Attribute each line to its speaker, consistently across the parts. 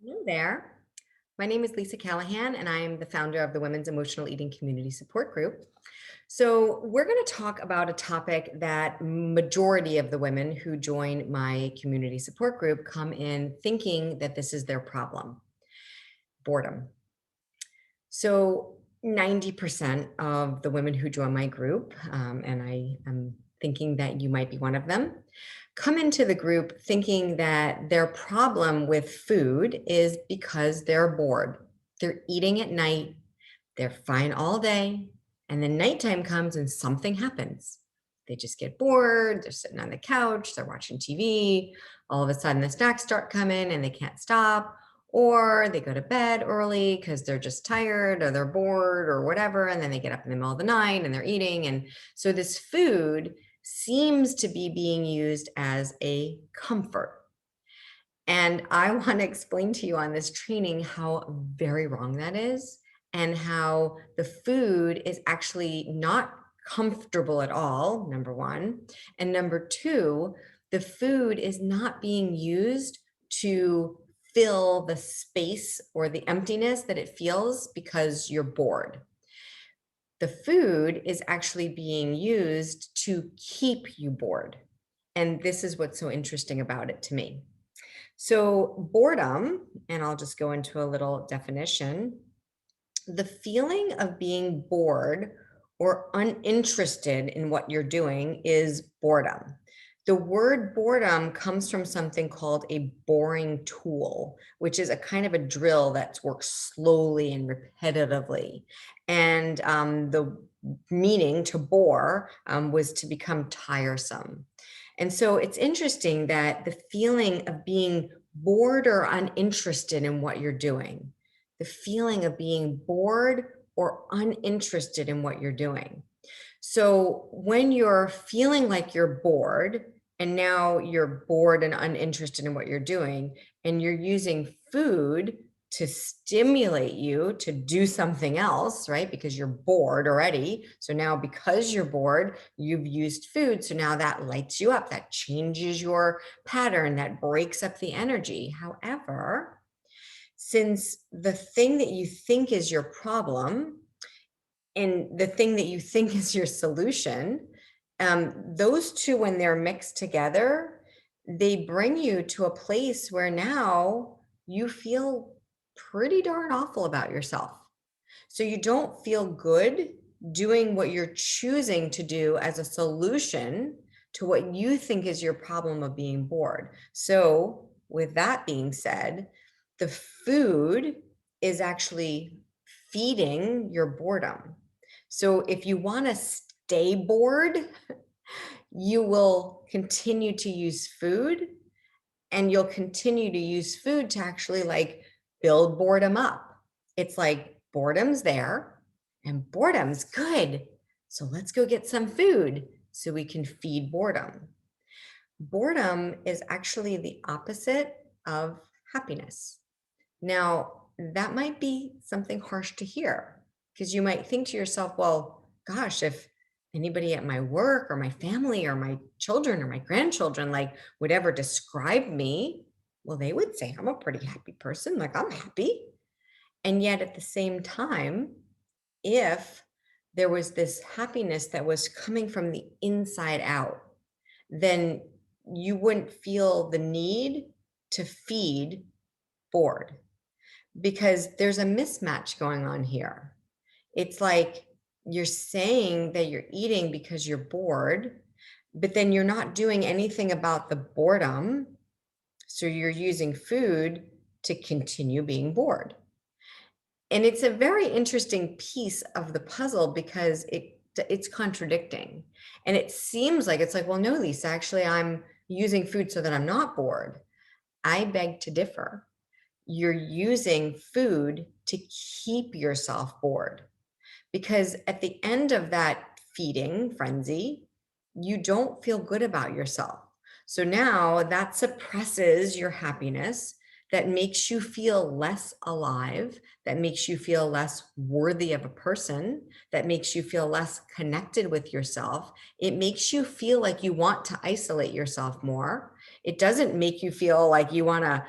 Speaker 1: Hello there. My name is Lisa Callahan, and I'm the founder of the Women's Emotional Eating Community Support Group. So, we're going to talk about a topic that majority of the women who join my community support group come in thinking that this is their problem: boredom. So, 90% of the women who join my group, and I am thinking that you might be one of them, come into the group thinking that their problem with food is because they're bored. They're eating at night, they're fine all day, and then nighttime comes and something happens. They just get bored, they're sitting on the couch, they're watching TV, all of a sudden the snacks start coming and they can't stop, or they go to bed early because they're just tired or they're bored or whatever, and then they get up in the middle of the night and they're eating. And so this food seems to be being used as a comfort. And I want to explain to you on this training how very wrong that is, and how the food is actually not comfortable at all, number one. And number two, the food is not being used to fill the space or the emptiness that it feels because you're bored. The food is actually being used to keep you bored. And this is what's so interesting about it to me. So, boredom, and I'll just go into a little definition: the feeling of being bored or uninterested in what you're doing is boredom. The word boredom comes from something called a boring tool, which is a kind of a drill that works slowly and repetitively. And the meaning to bore was to become tiresome. And so it's interesting that the feeling of being bored or uninterested in what you're doing, the feeling of being bored or uninterested in what you're doing. So when you're feeling like you're bored, and now you're bored and uninterested in what you're doing, and you're using food to stimulate you to do something else, right? Because you're bored already. So now, because you're bored, you've used food. So now that lights you up, that changes your pattern, that breaks up the energy. However, since the thing that you think is your problem and the thing that you think is your solution, those two, when they're mixed together, they bring you to a place where now you feel pretty darn awful about yourself. So you don't feel good doing what you're choosing to do as a solution to what you think is your problem of being bored. So, with that being said, the food is actually feeding your boredom. So, if you want to stay bored, you will continue to use food, and you'll continue to use food to actually like build boredom up. It's like boredom's there and boredom's good. So let's go get some food so we can feed boredom. Boredom is actually the opposite of happiness. Now, that might be something harsh to hear, because you might think to yourself, well, gosh, if anybody at my work or my family or my children or my grandchildren like would ever describe me, well, they would say I'm a pretty happy person, like I'm happy. And yet at the same time, if there was this happiness that was coming from the inside out, then you wouldn't feel the need to feed bored, because there's a mismatch going on here. It's like you're saying that you're eating because you're bored, but then you're not doing anything about the boredom. So you're using food to continue being bored. And it's a very interesting piece of the puzzle because it's contradicting. And it seems like it's like, well, no, Lisa, actually I'm using food so that I'm not bored. I beg to differ. You're using food to keep yourself bored, because at the end of that feeding frenzy, you don't feel good about yourself. So now that suppresses your happiness, that makes you feel less alive, that makes you feel less worthy of a person, that makes you feel less connected with yourself. It makes you feel like you want to isolate yourself more. It doesn't make you feel like you want to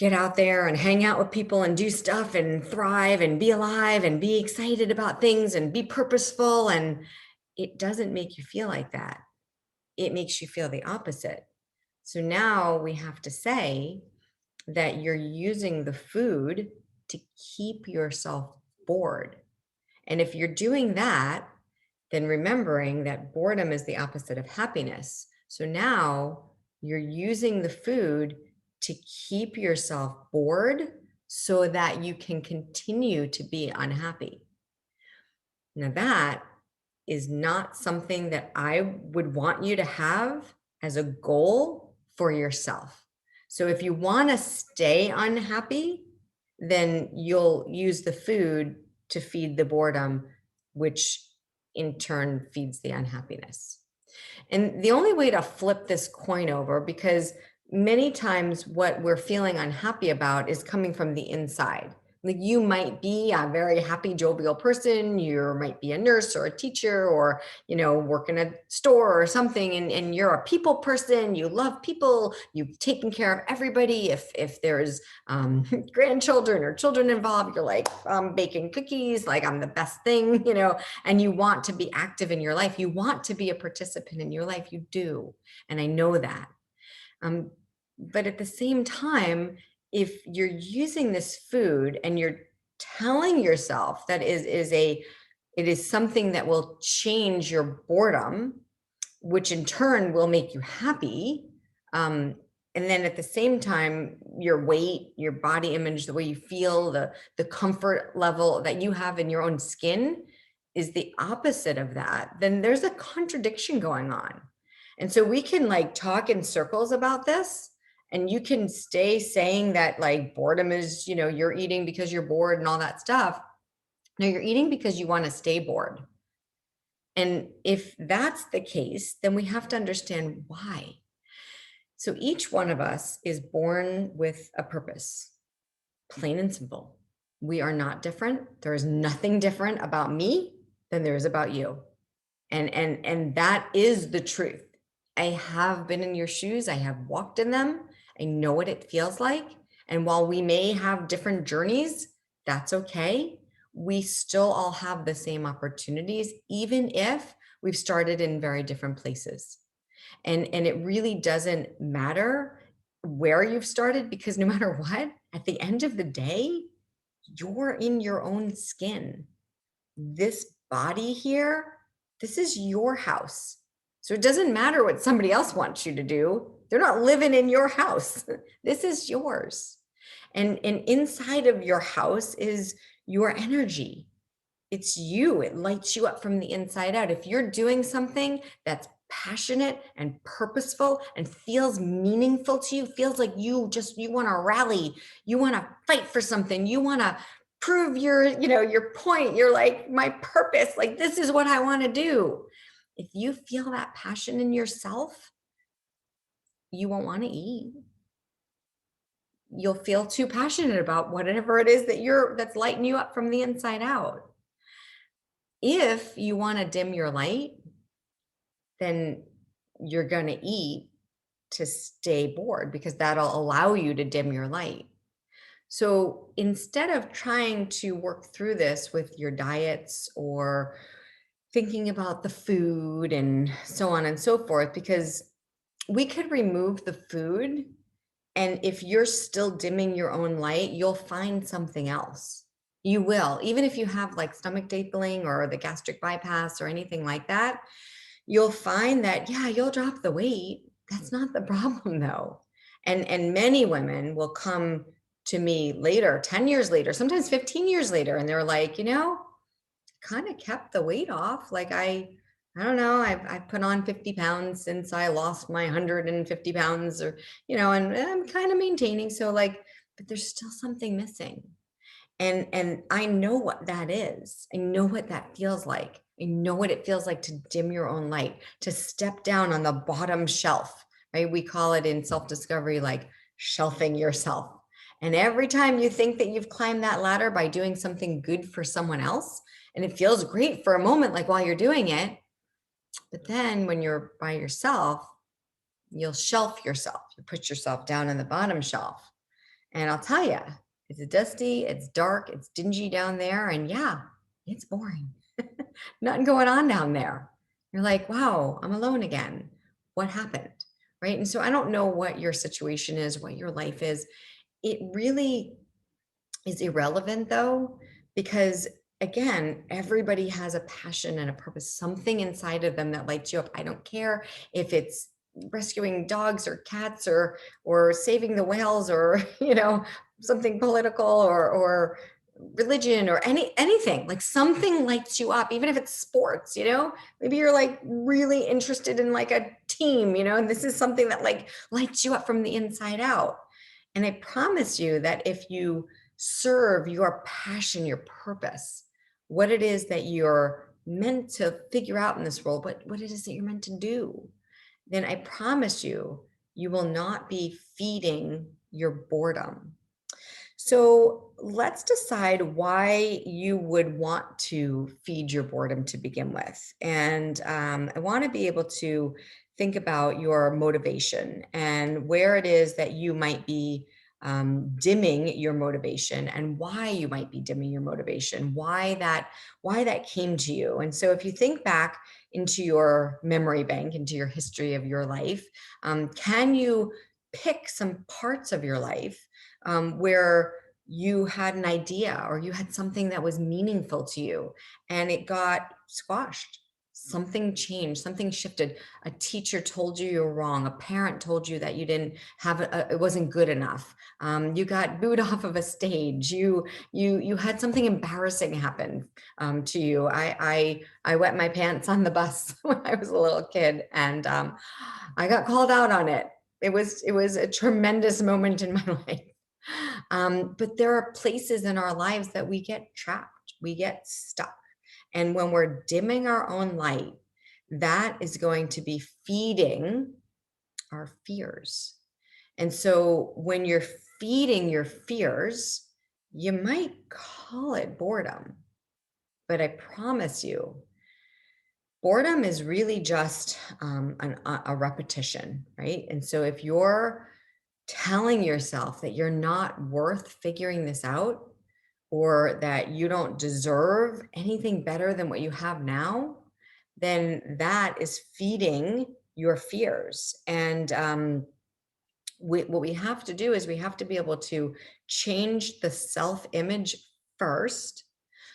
Speaker 1: get out there and hang out with people and do stuff and thrive and be alive and be excited about things and be purposeful. And it doesn't make you feel like that. It makes you feel the opposite. So now we have to say that you're using the food to keep yourself bored. And if you're doing that, then remembering that boredom is the opposite of happiness. So now you're using the food to keep yourself bored so that you can continue to be unhappy. Now, that is not something that I would want you to have as a goal for yourself. So if you want to stay unhappy, then you'll use the food to feed the boredom, which in turn feeds the unhappiness. And the only way to flip this coin over, because many times what we're feeling unhappy about is coming from the inside. Like you might be a very happy, jovial person. You might be a nurse or a teacher or, work in a store or something. And you're a people person. You love people. You've taken care of everybody. If there's grandchildren or children involved, you're like, I'm baking cookies, like I'm the best thing, and you want to be active in your life. You want to be a participant in your life. You do. And I know that. But at the same time, if you're using this food and you're telling yourself that it is something that will change your boredom, which in turn will make you happy, and then at the same time, your weight, your body image, the way you feel, the comfort level that you have in your own skin is the opposite of that, then there's a contradiction going on. And so we can talk in circles about this, and you can stay saying that boredom is, you're eating because you're bored and all that stuff. No, you're eating because you want to stay bored. And if that's the case, then we have to understand why. So each one of us is born with a purpose, plain and simple. We are not different. There is nothing different about me than there is about you. And that is the truth. I have been in your shoes. I have walked in them. I know what it feels like. And while we may have different journeys, that's okay. We still all have the same opportunities, even if we've started in very different places. And it really doesn't matter where you've started, because no matter what, at the end of the day, you're in your own skin. This body here, this is your house. So it doesn't matter what somebody else wants you to do. They're not living in your house. This is yours. And inside of your house is your energy. It's you. It lights you up from the inside out. If you're doing something that's passionate and purposeful and feels meaningful to you, feels like you want to rally, you want to fight for something, you want to prove your point. You're like, my purpose, like this is what I want to do. If you feel that passion in yourself, you won't want to eat. You'll feel too passionate about whatever it is that's lighting you up from the inside out. If you want to dim your light, then you're going to eat to stay bored, because that'll allow you to dim your light. So instead of trying to work through this with your diets or thinking about the food and so on and so forth, because we could remove the food, and if you're still dimming your own light, you'll find something else. You will, even if you have stomach stapling or the gastric bypass or anything like that, you'll find that, yeah, you'll drop the weight. That's not the problem though. And many women will come to me later, 10 years later, sometimes 15 years later, and they're like, kind of kept the weight off. I don't know, I've put on 50 pounds since I lost my 150 pounds, or, and I'm kind of maintaining. So but there's still something missing. And I know what that is. I know what that feels like. I know what it feels like to dim your own light, to step down on the bottom shelf, right? We call it in self-discovery, shelving yourself. And every time you think that you've climbed that ladder by doing something good for someone else, and it feels great for a moment, while you're doing it, but then when you're by yourself, you'll shelf yourself. You put yourself down on the bottom shelf. And I'll tell you, it's dusty, it's dark, it's dingy down there. And yeah, it's boring. Nothing going on down there. You're like, wow, I'm alone again. What happened? Right. And so I don't know what your situation is, what your life is. It really is irrelevant though, because again, everybody has a passion and a purpose, something inside of them that lights you up. I don't care if it's rescuing dogs or cats or saving the whales or something political or religion or anything. Like something lights you up, even if it's sports. Maybe you're like really interested in like a team, and this is something that like lights you up from the inside out. And I promise you that if you serve your passion, your purpose, what it is that you're meant to figure out in this world, what it is that you're meant to do, then I promise you, you will not be feeding your boredom. So let's decide why you would want to feed your boredom to begin with. And I want to be able to think about your motivation and where it is that you might be dimming your motivation and why you might be dimming your motivation, why that came to you. And so if you think back into your memory bank, into your history of your life, can you pick some parts of your life where you had an idea or you had something that was meaningful to you and it got squashed? Something changed, something shifted. A teacher told you you're wrong. A parent told you that you didn't have it wasn't good enough. You got booed off of a stage. You had something embarrassing happen to you. I wet my pants on the bus when I was a little kid, and I got called out on it. It was a tremendous moment in my life. But there are places in our lives that we get trapped, we get stuck. And when we're dimming our own light, that is going to be feeding our fears. And so when you're feeding your fears, you might call it boredom, but I promise you, boredom is really just a repetition, right? And so if you're telling yourself that you're not worth figuring this out or that you don't deserve anything better than what you have now, then that is feeding your fears. And what we have to do is we have to be able to change the self image first.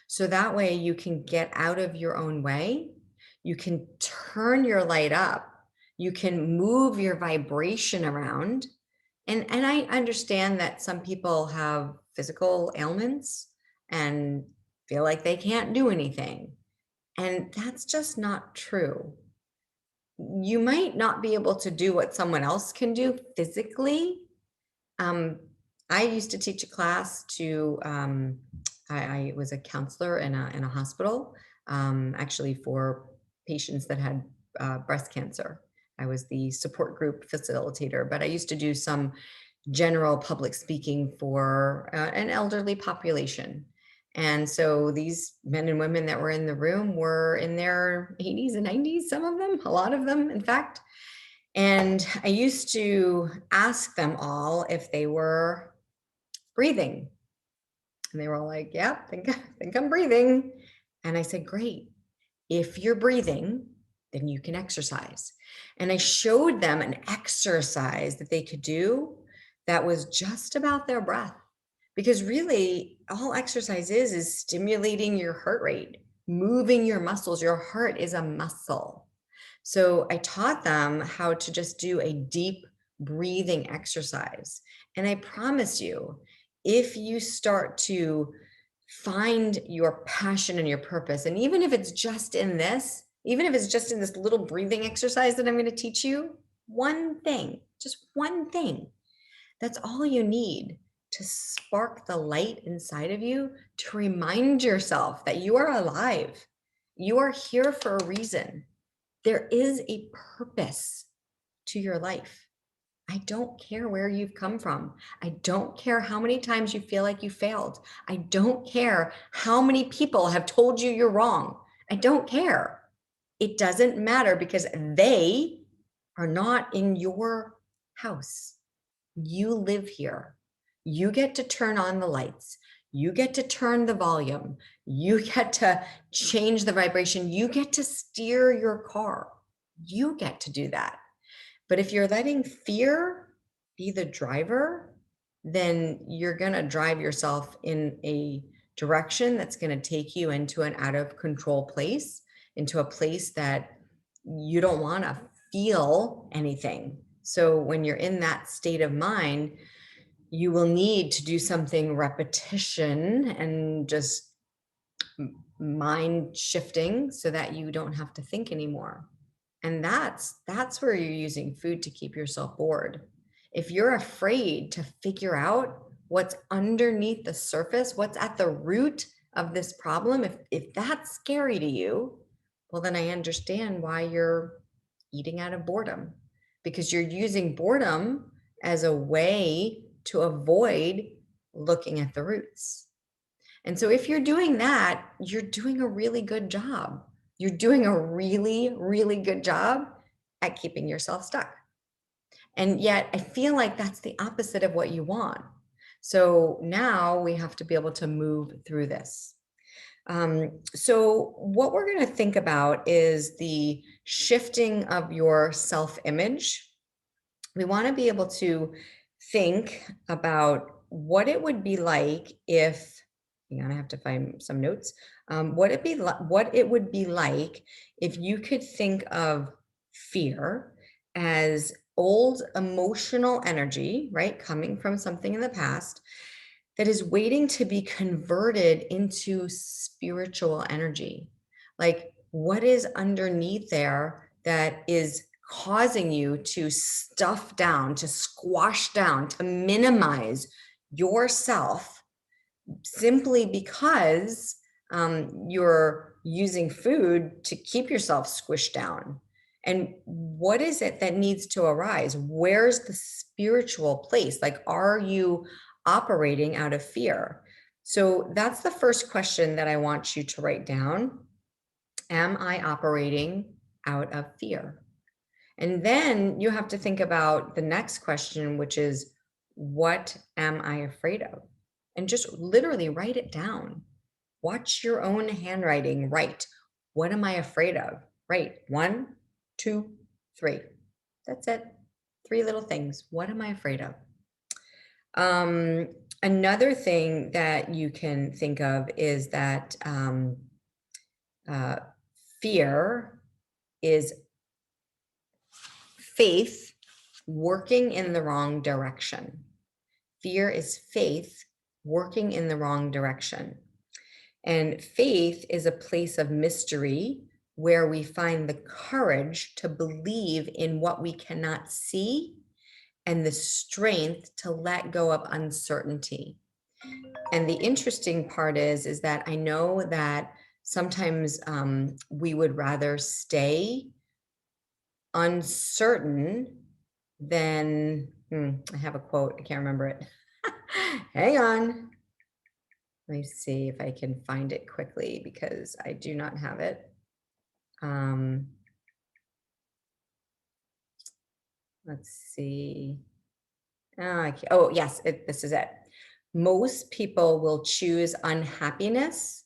Speaker 1: So that way you can get out of your own way. You can turn your light up. You can move your vibration around. And I understand that some people have physical ailments and feel like they can't do anything. And that's just not true. You might not be able to do what someone else can do physically. Um, I used to teach a class to, I was a counselor in a hospital, actually for patients that had breast cancer. I was the support group facilitator, but I used to do some general public speaking for an elderly population. And so these men and women that were in the room were in their 80s and 90s, some of them, a lot of them, in fact. And I used to ask them all if they were breathing. And they were all like, yeah, think I'm breathing. And I said, great. If you're breathing, then you can exercise. And I showed them an exercise that they could do that was just about their breath. Because really, all exercise is stimulating your heart rate, moving your muscles. Your heart is a muscle. So I taught them how to just do a deep breathing exercise. And I promise you, if you start to find your passion and your purpose, and even if it's just in this, even if it's just in this little breathing exercise that I'm going to teach you, one thing, just one thing, that's all you need to spark the light inside of you to remind yourself that you are alive. You are here for a reason. There is a purpose to your life. I don't care where you've come from. I don't care how many times you feel like you failed. I don't care how many people have told you you're wrong. I don't care. It doesn't matter because they are not in your house. You live here. You get to turn on the lights. You get to turn the volume. You get to change the vibration. You get to steer your car. You get to do that. But if you're letting fear be the driver, then you're going to drive yourself in a direction that's going to take you into an out of control place, into a place that you don't want to feel anything. So when you're in that state of mind, you will need to do something repetition and just mind shifting so that you don't have to think anymore. And that's where you're using food to keep yourself bored. If you're afraid to figure out what's underneath the surface, what's at the root of this problem, if that's scary to you, well, then I understand why you're eating out of boredom, because you're using boredom as a way to avoid looking at the roots. And so if you're doing that, you're doing a really good job. You're doing a really, really good job at keeping yourself stuck. And yet I feel like that's the opposite of what you want. So now we have to be able to move through this. So what we're going to think about is the shifting of your self-image. We want to be able to think about what it would be like if, hang on, I have to find some notes. What it would be like if you could think of fear as old emotional energy, right, coming from something in the past that is waiting to be converted into spiritual energy. Like, what is underneath there that is causing you to stuff down, to squash down, to minimize yourself simply because you're using food to keep yourself squished down? And what is it that needs to arise? Where's the spiritual place? Like, are you operating out of fear? So that's the first question that I want you to write down. Am I operating out of fear? And then you have to think about the next question, which is, what am I afraid of? And just literally write it down. Watch your own handwriting. Write, what am I afraid of? Write 1, 2, 3. That's it. 3 little things. What am I afraid of? Another thing that you can think of is that fear is faith working in the wrong direction. Fear is faith working in the wrong direction. And faith is a place of mystery where we find the courage to believe in what we cannot see and the strength to let go of uncertainty. And the interesting part is that I know that sometimes we would rather stay uncertain than, I have a quote, I can't remember it. Hang on. Let me see if I can find it quickly because I do not have it. Let's see. Oh, yes, this is it. Most people will choose unhappiness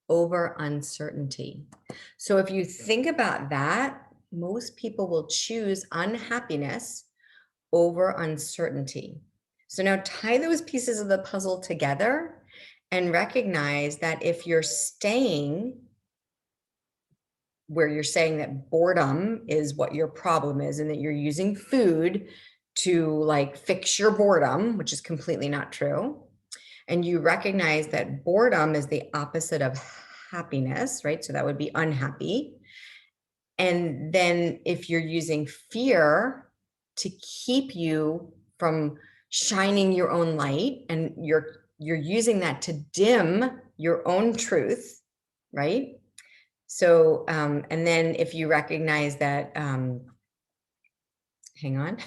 Speaker 1: over uncertainty. So if you think about that, most people will choose unhappiness over uncertainty. So now tie those pieces of the puzzle together and recognize that if you're staying where you're saying that boredom is what your problem is and that you're using food to like fix your boredom, which is completely not true. And you recognize that boredom is the opposite of happiness, right? So that would be unhappy. And then if you're using fear to keep you from shining your own light, and you're using that to dim your own truth, right? So, and then if you recognize that, hang on,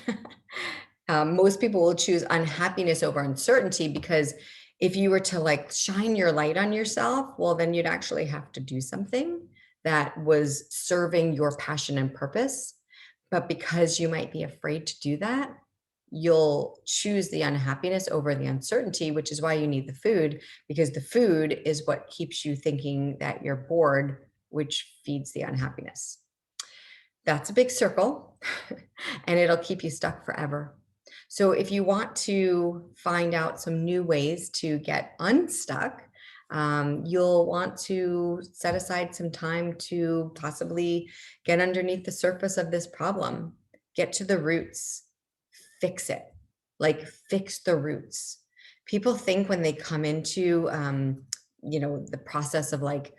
Speaker 1: most people will choose unhappiness over uncertainty, because if you were to like shine your light on yourself, well, then you'd actually have to do something that was serving your passion and purpose. But because you might be afraid to do that, you'll choose the unhappiness over the uncertainty, which is why you need the food, because the food is what keeps you thinking that you're bored, which feeds the unhappiness. That's a big circle and it'll keep you stuck forever. So if you want to find out some new ways to get unstuck, you'll want to set aside some time to possibly get underneath the surface of this problem, get to the roots, fix it, like fix the roots. People think when they come into, the process of like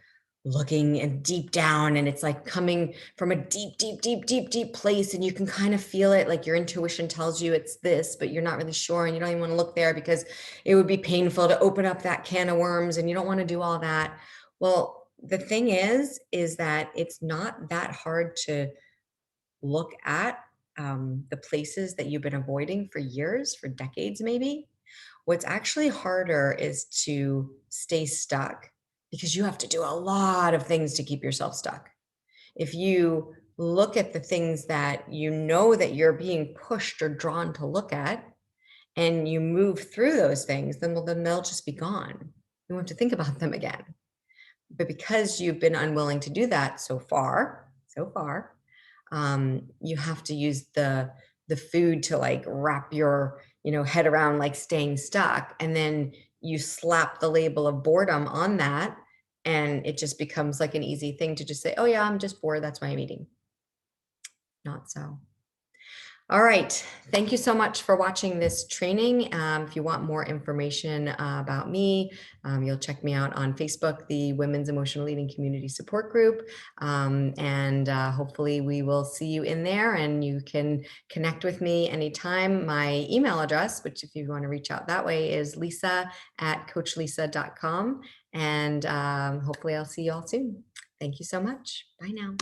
Speaker 1: looking and deep down, and it's like coming from a deep, deep, deep, deep, deep place, and you can kind of feel it, like your intuition tells you it's this, but you're not really sure, and you don't even want to look there because it would be painful to open up that can of worms, and you don't want to do all that. Well, the thing is that it's not that hard to look at the places that you've been avoiding for years, for decades, maybe. What's actually harder is to stay stuck because you have to do a lot of things to keep yourself stuck. If you look at the things that you know that you're being pushed or drawn to look at, and you move through those things, then they'll just be gone. You won't have to think about them again. But because you've been unwilling to do that so far, you have to use the food to like wrap your head around like staying stuck, and then you slap the label of boredom on that, and it just becomes like an easy thing to just say, oh yeah, I'm just bored, that's why I'm eating. Not so. All right. Thank you so much for watching this training. If you want more information about me, you'll check me out on Facebook, the Women's Emotional Eating Community Support Group. And hopefully we will see you in there, and you can connect with me anytime. My email address, which if you want to reach out that way, is lisa@coachlisa.com. And hopefully I'll see you all soon. Thank you so much. Bye now.